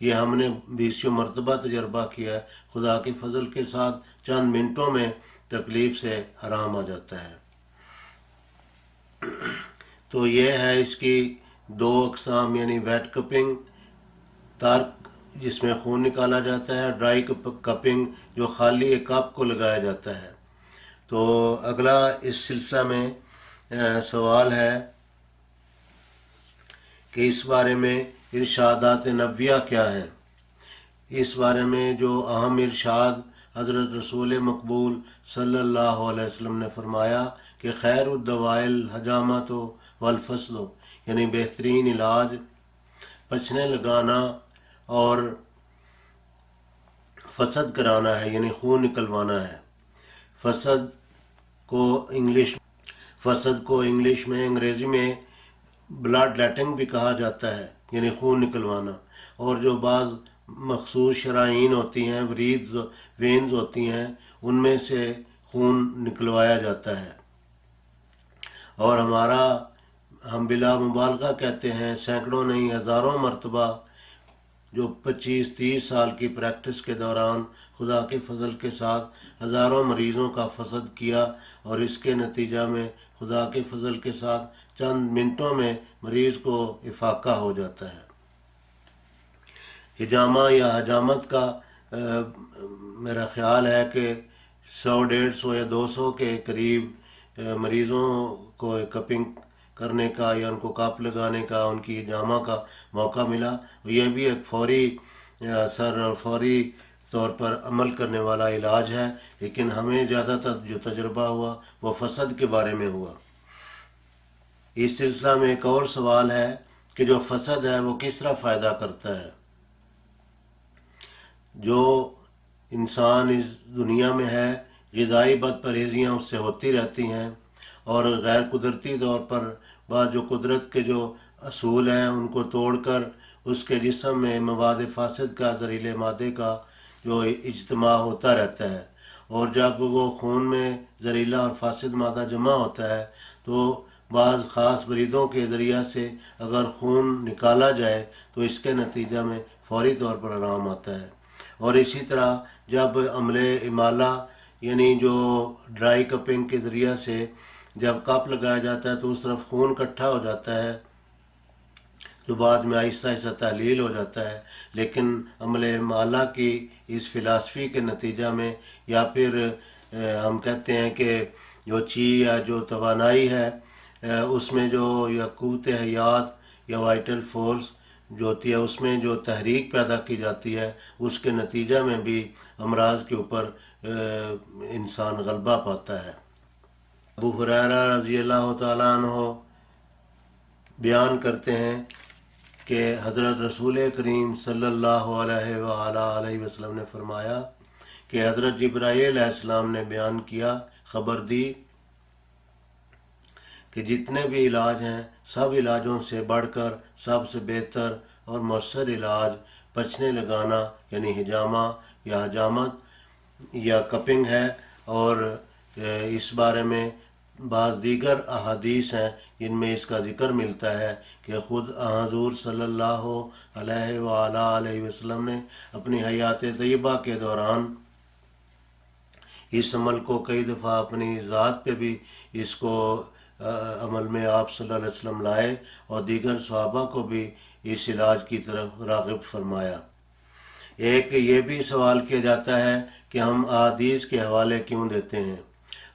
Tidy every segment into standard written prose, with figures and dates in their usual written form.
یہ ہم نے 20 مرتبہ تجربہ کیا ہے، خدا کے فضل کے ساتھ چند منٹوں میں تکلیف سے آرام آ جاتا ہے۔ تو یہ ہے اس کی 2 اقسام، یعنی ویٹ کپنگ تار جس میں خون نکالا جاتا ہے، ڈرائی کپنگ جو خالی ایک کپ کو لگایا جاتا ہے۔ تو اگلا اس سلسلہ میں سوال ہے کہ اس بارے میں ارشادات نبویہ کیا ہے۔ اس بارے میں جو اہم ارشاد حضرت رسول مقبول صلی اللہ علیہ وسلم نے فرمایا کہ خیر الدوائل الحجامۃ والفصل، یعنی بہترین علاج پچھنے لگانا اور فسد کرانا ہے، یعنی خون نکلوانا ہے۔ فسد کو انگلش میں انگریزی میں بلڈ لیٹنگ بھی کہا جاتا ہے، یعنی خون نکلوانا۔ اور جو بعض مخصوص شرائین ہوتی ہیں، وینز ہوتی ہیں، ان میں سے خون نکلوایا جاتا ہے۔ اور ہم بلا مبالغہ کہتے ہیں سینکڑوں نہیں ہزاروں مرتبہ جو 25-30 سال کی پریکٹس کے دوران خدا کے فضل کے ساتھ ہزاروں مریضوں کا فسد کیا، اور اس کے نتیجہ میں خدا کے فضل کے ساتھ چند منٹوں میں مریض کو افاقہ ہو جاتا ہے۔ حجامہ یا حجامت کا میرا خیال ہے کہ 100-150 یا 200 کے قریب مریضوں کو کپنگ کرنے کا یا ان کو کپ لگانے کا، ان کی حجامہ کا موقع ملا۔ یہ بھی ایک فوری اثر اور فوری طور پر عمل کرنے والا علاج ہے، لیکن ہمیں زیادہ تر جو تجربہ ہوا وہ فسد کے بارے میں ہوا۔ اس سلسلہ میں ایک اور سوال ہے کہ جو فسد ہے وہ کس طرح فائدہ کرتا ہے۔ جو انسان اس دنیا میں ہے، غذائی بد پرہیزیاں اس سے ہوتی رہتی ہیں، اور غیر قدرتی طور پر بعض جو قدرت کے جو اصول ہیں ان کو توڑ کر اس کے جسم میں مواد فاسد کا، زہریلے مادے کا جو اجتماع ہوتا رہتا ہے، اور جب وہ خون میں زہریلا اور فاسد مادہ جمع ہوتا ہے تو بعض خاص مریضوں کے ذریعہ سے اگر خون نکالا جائے تو اس کے نتیجہ میں فوری طور پر آرام آتا ہے۔ اور اسی طرح جب عملے امالہ یعنی جو ڈرائی کپنگ کے ذریعہ سے جب کپ لگایا جاتا ہے تو اس طرف خون اکٹھا ہو جاتا ہے، جو بعد میں آہستہ آہستہ تحلیل ہو جاتا ہے، لیکن عمل امالہ کی اس فلاسفی کے نتیجہ میں، یا پھر ہم کہتے ہیں کہ جو چی یا جو توانائی ہے اس میں جو یا قوت حیات یا وائٹل فورس جو ہوتی ہے اس میں جو تحریک پیدا کی جاتی ہے، اس کے نتیجہ میں بھی امراض کے اوپر انسان غلبہ پاتا ہے۔ ابو ہریرہ رضی اللہ تعالیٰ عنہ بیان کرتے ہیں کہ حضرت رسول کریم صلی اللہ علیہ وآلہ وسلم نے فرمایا کہ حضرت جبرائیل علیہ السلام نے بیان کیا، خبر دی کہ جتنے بھی علاج ہیں سب علاجوں سے بڑھ کر سب سے بہتر اور مؤثر علاج پچھنے لگانا یعنی حجامہ یا حجامت یا کپنگ ہے، اور اس بارے میں بعض دیگر احادیث ہیں جن میں اس کا ذکر ملتا ہے کہ خود حضور صلی اللہ علیہ وآلہ وسلم نے اپنی حیات طیبہ کے دوران اس عمل کو کئی دفعہ اپنی ذات پہ بھی اس کو عمل میں آپ صلی اللہ علیہ وسلم لائے، اور دیگر صحابہ کو بھی اس علاج کی طرف راغب فرمایا۔ ایک یہ بھی سوال کیا جاتا ہے کہ ہم احادیث کے حوالے کیوں دیتے ہیں۔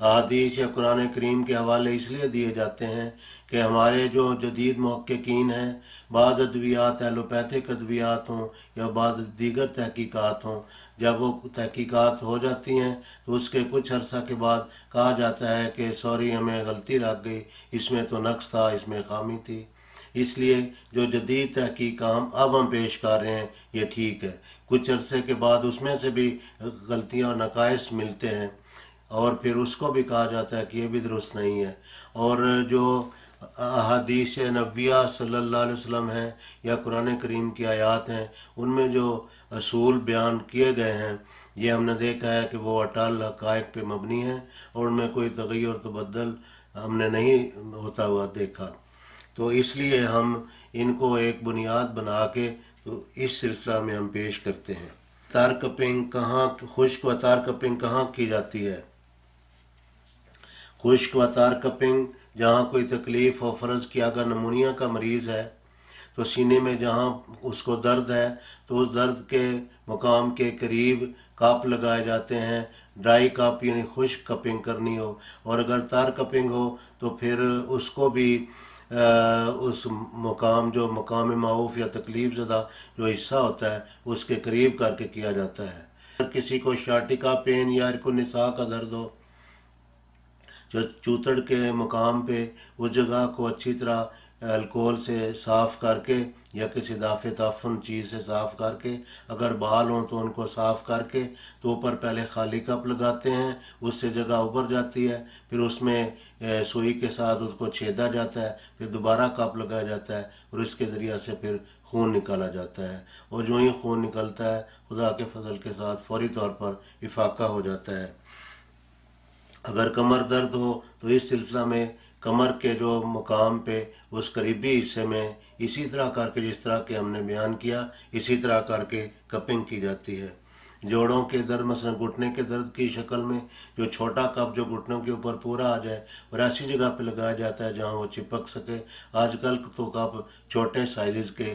احادیث یا قرآن کریم کے حوالے اس لیے دیے جاتے ہیں کہ ہمارے جو جدید محققین ہیں، بعض ادویات ایلوپیتھک ادویات ہوں یا بعض دیگر تحقیقات ہوں، جب وہ تحقیقات ہو جاتی ہیں تو اس کے کچھ عرصہ کے بعد کہا جاتا ہے کہ سوری ہمیں غلطی لگ گئی، اس میں تو نقص تھا، اس میں خامی تھی۔ اس لیے جو جدید تحقیق اب ہم پیش کر رہے ہیں یہ ٹھیک ہے، کچھ عرصے کے بعد اس میں سے بھی غلطیاں اور نقائص ملتے ہیں، اور پھر اس کو بھی کہا جاتا ہے کہ یہ بھی درست نہیں ہے۔ اور جو احادیث نبویہ صلی اللہ علیہ وسلم ہیں یا قرآن کریم کی آیات ہیں، ان میں جو اصول بیان کیے گئے ہیں یہ ہم نے دیکھا ہے کہ وہ اٹل حقائق پہ مبنی ہیں، اور ان میں کوئی تغیر و تبدل ہم نے نہیں ہوتا ہوا دیکھا۔ تو اس لیے ہم ان کو ایک بنیاد بنا کے تو اس سلسلہ میں ہم پیش کرتے ہیں۔ تار کپنگ کہاں، خشک و تار کپنگ کہاں کی جاتی ہے؟ خشک و تار کپنگ جہاں کوئی تکلیف ہو، فرض کیا اگر نمونیا کا مریض ہے تو سینے میں جہاں اس کو درد ہے تو اس درد کے مقام کے قریب کاپ لگائے جاتے ہیں، ڈرائی کاپ یعنی خشک کپنگ کرنی ہو، اور اگر تار کپنگ ہو تو پھر اس کو بھی اس مقام جو مقام معوف یا تکلیف زدہ جو حصہ ہوتا ہے اس کے قریب کر کے کیا جاتا ہے۔ اگر کسی کو شاٹکا پین یا ارک النساء کا درد ہو، جو چوتڑ کے مقام پہ اس جگہ کو اچھی طرح الکوہل سے صاف کر کے یا کسی دافع تعفن چیز سے صاف کر کے، اگر بال ہوں تو ان کو صاف کر کے تو اوپر پہلے خالی کپ لگاتے ہیں، اس سے جگہ ابھر جاتی ہے، پھر اس میں سوئی کے ساتھ اس کو چھیدا جاتا ہے، پھر دوبارہ کپ لگایا جاتا ہے اور اس کے ذریعہ سے پھر خون نکالا جاتا ہے، اور جو ہی خون نکلتا ہے خدا کے فضل کے ساتھ فوری طور پر افاقہ ہو جاتا ہے۔ اگر کمر درد ہو تو اس سلسلہ میں کمر کے جو مقام پہ اس قریبی حصے میں اسی طرح کر کے جس طرح کہ ہم نے بیان کیا اسی طرح کر کے کپنگ کی جاتی ہے۔ جوڑوں کے درد مثلا گھٹنے کے درد کی شکل میں جو چھوٹا کپ جو گھٹنوں کے اوپر پورا آ جائے اور ایسی جگہ پہ لگایا جاتا ہے جہاں وہ چپک سکے۔ آج کل تو کپ چھوٹے سائزز کے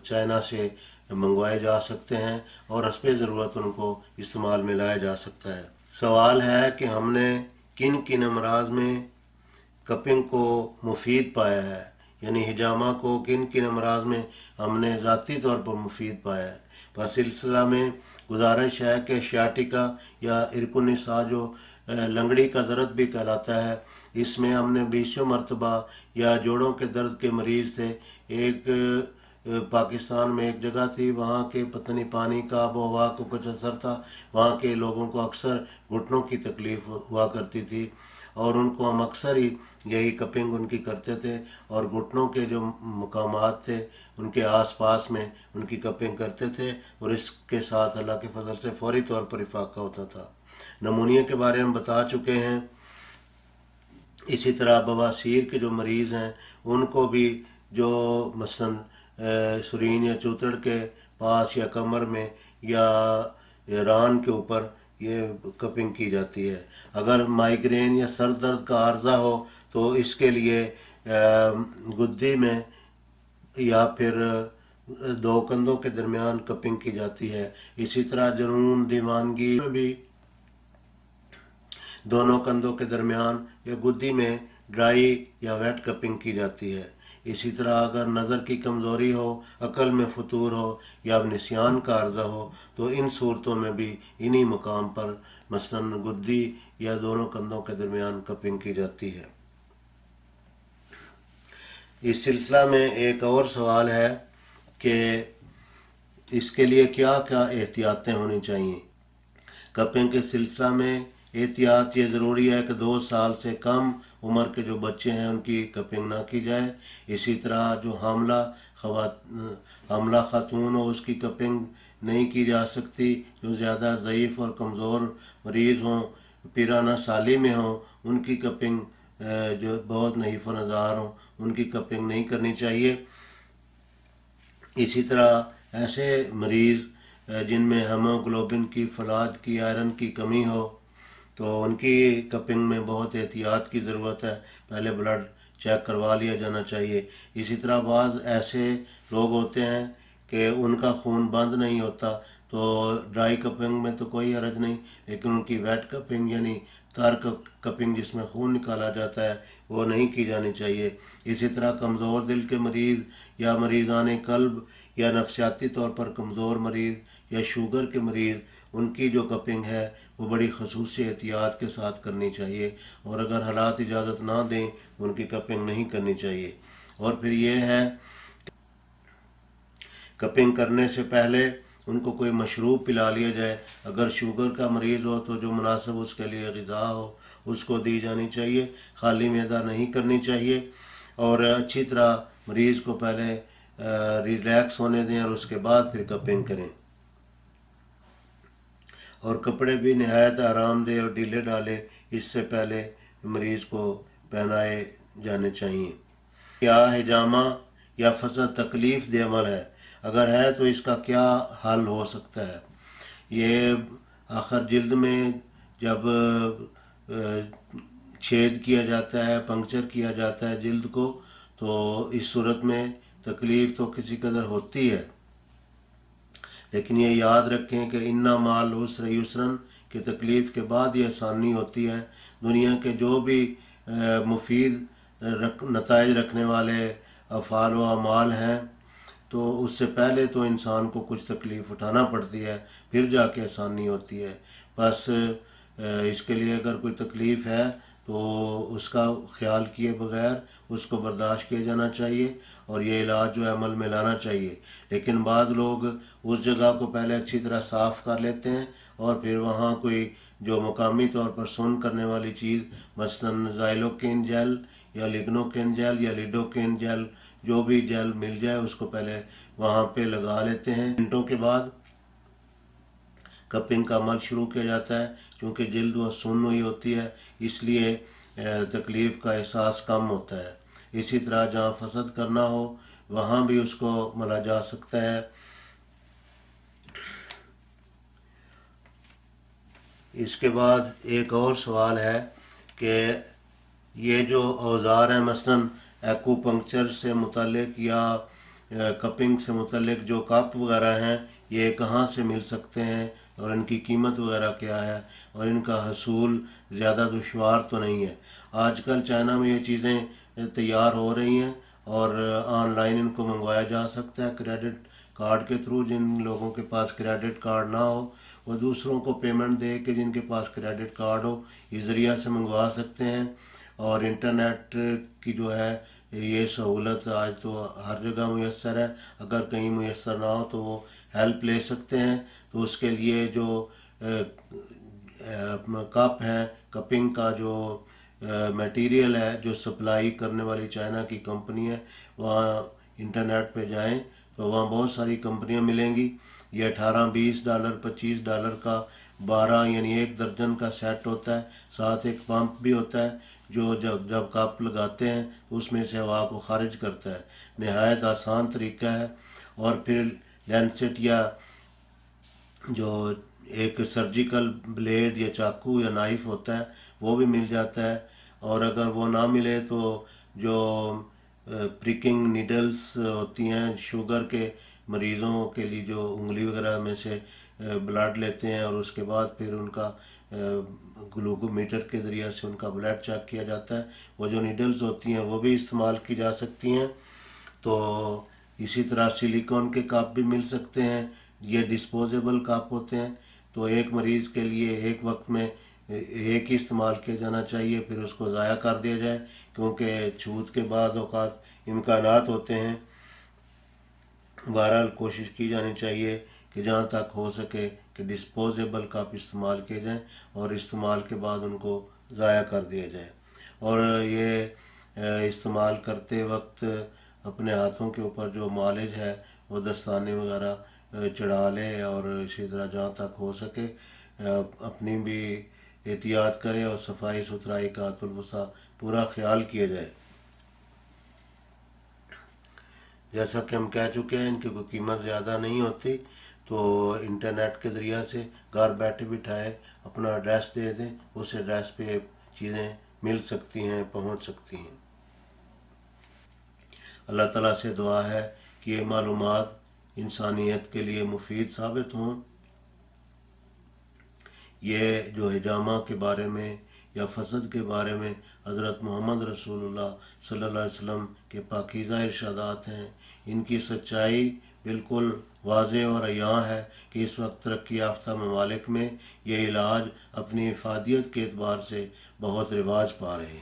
چائنا سے منگوائے جا سکتے ہیں اور حسب ضرورت ان کو استعمال میں لایا جا سکتا ہے۔ سوال ہے کہ ہم نے کن کن امراض میں کپنگ کو مفید پایا ہے، یعنی حجامہ کو کن کن امراض میں ہم نے ذاتی طور پر مفید پایا ہے۔ پس سلسلہ میں گزارش ہے کہ شیاٹیکا یا ارک النساء جو لنگڑی کا درد بھی کہلاتا ہے، اس میں ہم نے 20 مرتبہ یا جوڑوں کے درد کے مریض تھے۔ ایک پاکستان میں ایک جگہ تھی، وہاں کے پتہ نہیں پانی کا آب و ہوا کو کچھ اثر تھا، وہاں کے لوگوں کو اکثر گھٹنوں کی تکلیف ہوا کرتی تھی اور ان کو ہم اکثر ہی یہی کپنگ ان کی کرتے تھے اور گھٹنوں کے جو مقامات تھے ان کے آس پاس میں ان کی کپنگ کرتے تھے اور اس کے ساتھ اللہ کے فضل سے فوری طور پر افاقہ ہوتا تھا۔ نمونیا کے بارے میں بتا چکے ہیں۔ اسی طرح بواسیر کے جو مریض ہیں ان کو بھی جو مثلاً سرین یا چوتڑ کے پاس یا کمر میں یا ران کے اوپر یہ کپنگ کی جاتی ہے۔ اگر مائیگرین یا سر درد کا عارضہ ہو تو اس کے لیے گدی میں یا پھر دو کندھوں کے درمیان کپنگ کی جاتی ہے۔ اسی طرح جنون دیوانگی میں بھی دونوں کندھوں کے درمیان یا گدی میں ڈرائی یا ویٹ کپنگ کی جاتی ہے۔ اسی طرح اگر نظر کی کمزوری ہو، عقل میں فطور ہو یا نسیان کا عرضہ ہو تو ان صورتوں میں بھی انہی مقام پر مثلاً گدی یا دونوں کندھوں کے درمیان کپنگ کی جاتی ہے۔ اس سلسلہ میں ایک اور سوال ہے کہ اس کے لیے کیا کیا احتیاطیں ہونی چاہیے۔ کپنگ کے سلسلہ میں احتیاط یہ ضروری ہے کہ 2 سال سے کم عمر کے جو بچے ہیں ان کی کپنگ نہ کی جائے۔ اسی طرح جو حاملہ خاتون ہو اس کی کپنگ نہیں کی جا سکتی۔ جو زیادہ ضعیف اور کمزور مریض ہوں، پیرانہ سالی میں ہوں، ان کی کپنگ جو بہت نحیف و نزار ہوں ان کی کپنگ نہیں کرنی چاہیے۔ اسی طرح ایسے مریض جن میں ہیموگلوبن کی، فولاد کی، آئرن کی کمی ہو تو ان کی کپنگ میں بہت احتیاط کی ضرورت ہے، پہلے بلڈ چیک کروا لیا جانا چاہیے۔ اسی طرح بعض ایسے لوگ ہوتے ہیں کہ ان کا خون بند نہیں ہوتا تو ڈرائی کپنگ میں تو کوئی حرج نہیں، لیکن ان کی ویٹ کپنگ یعنی تار کپنگ جس میں خون نکالا جاتا ہے وہ نہیں کی جانی چاہیے۔ اسی طرح کمزور دل کے مریض یا مریضان قلب یا نفسیاتی طور پر کمزور مریض یا شوگر کے مریض، ان کی جو کپنگ ہے وہ بڑی خصوصی احتیاط کے ساتھ کرنی چاہیے، اور اگر حالات اجازت نہ دیں ان کی کپنگ نہیں کرنی چاہیے۔ اور پھر یہ ہے کپنگ کرنے سے پہلے ان کو کوئی مشروب پلا لیا جائے۔ اگر شوگر کا مریض ہو تو جو مناسب اس کے لیے غذا ہو اس کو دی جانی چاہیے، خالی معدہ نہیں کرنی چاہیے، اور اچھی طرح مریض کو پہلے ریلیکس ہونے دیں اور اس کے بعد پھر کپنگ کریں، اور کپڑے بھی نہایت آرام دہ اور ڈھیلے ڈالے اس سے پہلے مریض کو پہنائے جانے چاہیے۔ کیا حجامہ یا فسد تکلیف دہ عمل ہے؟ اگر ہے تو اس کا کیا حل ہو سکتا ہے؟ یہ آخر جلد میں جب چھید کیا جاتا ہے، پنکچر کیا جاتا ہے جلد کو، تو اس صورت میں تکلیف تو کسی قدر ہوتی ہے، لیکن یہ یاد رکھیں کہ انا مع العسر یسرا، کہ تکلیف کے بعد یہ آسانی ہوتی ہے۔ دنیا کے جو بھی مفید نتائج رکھنے والے افعال و اعمال ہیں، تو اس سے پہلے تو انسان کو کچھ تکلیف اٹھانا پڑتی ہے، پھر جا کے آسانی ہوتی ہے۔ بس اس کے لیے اگر کوئی تکلیف ہے تو اس کا خیال کیے بغیر اس کو برداشت کیا جانا چاہیے، اور یہ علاج جو ہے عمل میں لانا چاہیے۔ لیکن بعض لوگ اس جگہ کو پہلے اچھی طرح صاف کر لیتے ہیں، اور پھر وہاں کوئی جو مقامی طور پر سن کرنے والی چیز، مثلاً زائلوکین جیل یا لگنوکین جیل یا لیڈوکین جیل، جو بھی جیل مل جائے اس کو پہلے وہاں پہ لگا لیتے ہیں۔ منٹوں کے بعد کپنگ کا عمل شروع کیا جاتا ہے، کیونکہ جلد وہ سن ہوئی ہوتی ہے، اس لیے تکلیف کا احساس کم ہوتا ہے۔ اسی طرح جہاں فسد کرنا ہو وہاں بھی اس کو ملا جا سکتا ہے۔ اس کے بعد ایک اور سوال ہے کہ یہ جو اوزار ہیں، مثلاً ایکو پنکچر سے متعلق یا کپنگ سے متعلق جو کپ وغیرہ ہیں، یہ کہاں سے مل سکتے ہیں، اور ان کی قیمت وغیرہ کیا ہے، اور ان کا حصول زیادہ دشوار تو نہیں ہے؟ آج کل چائنا میں یہ چیزیں تیار ہو رہی ہیں، اور آن لائن ان کو منگوایا جا سکتا ہے کریڈٹ کارڈ کے تھرو۔ جن لوگوں کے پاس کریڈٹ کارڈ نہ ہو وہ دوسروں کو پیمنٹ دے کے جن کے پاس کریڈٹ کارڈ ہو اس ذریعہ سے منگوا سکتے ہیں۔ اور انٹرنیٹ کی جو ہے یہ سہولت آج تو ہر جگہ میسر ہے، اگر کہیں میسر نہ ہو تو وہ ہیلپ لے سکتے ہیں۔ تو اس کے لیے جو کپ ہے، کپنگ کا جو میٹیریل ہے جو سپلائی کرنے والی چائنا کی کمپنی ہے، وہاں انٹرنیٹ پہ جائیں تو وہاں بہت ساری کمپنیاں ملیں گی۔ یہ $18-20 $25 کا 12 یعنی 1 درجن کا سیٹ ہوتا ہے، ساتھ ایک پمپ بھی ہوتا ہے جو جب کپ لگاتے ہیں تو اس میں سے ہوا کو خارج کرتا ہے۔ نہایت آسان طریقہ ہے۔ اور پھر لینسٹ یا جو ایک سرجیکل بلیڈ یا چاقو یا نائف ہوتا ہے وہ بھی مل جاتا ہے، اور اگر وہ نہ ملے تو جو پریکنگ نیڈلز ہوتی ہیں شوگر کے مریضوں کے لیے، جو انگلی وغیرہ میں سے بلڈ لیتے ہیں اور اس کے بعد پھر ان کا گلوکومیٹر کے ذریعے سے ان کا بلڈ چیک کیا جاتا ہے، وہ جو نیڈلز ہوتی ہیں وہ بھی استعمال کی جا سکتی ہیں۔ تو اسی طرح سلیکون کے کپ بھی مل سکتے ہیں، یہ ڈسپوزیبل کپ ہوتے ہیں، تو ایک مریض کے لیے ایک وقت میں ایک ہی استعمال کیا جانا چاہیے، پھر اس کو ضائع کر دیا جائے، کیونکہ چھوت کے بعد اوقات امکانات ہوتے ہیں۔ بہرحال کوشش کی جانی چاہیے کہ جہاں تک ہو سکے کہ ڈسپوزیبل کپ استعمال کیے جائیں، اور استعمال کے بعد ان کو ضائع کر دیا جائے۔ اور یہ استعمال کرتے وقت اپنے ہاتھوں کے اوپر جو مالج ہے وہ دستانے وغیرہ چڑھا لے، اور اسی طرح جہاں تک ہو سکے اپنی بھی احتیاط کرے، اور صفائی ستھرائی کا الوسع پورا خیال کیا جائے۔ جیسا کہ ہم کہہ چکے ہیں ان کی کوئی قیمت زیادہ نہیں ہوتی، تو انٹرنیٹ کے ذریعہ سے گھر بیٹھے بٹھائے اپنا ایڈریس دے دیں، اس ایڈریس پہ چیزیں مل سکتی ہیں، پہنچ سکتی ہیں۔ اللہ تعالیٰ سے دعا ہے کہ یہ معلومات انسانیت کے لیے مفید ثابت ہوں۔ یہ جو حجامہ کے بارے میں یا فسد کے بارے میں حضرت محمد رسول اللہ صلی اللہ علیہ وسلم کے پاکیزہ ارشادات ہیں، ان کی سچائی بالکل واضح اور عیاں ہے کہ اس وقت ترقی یافتہ ممالک میں یہ علاج اپنی افادیت کے اعتبار سے بہت رواج پا رہے ہیں۔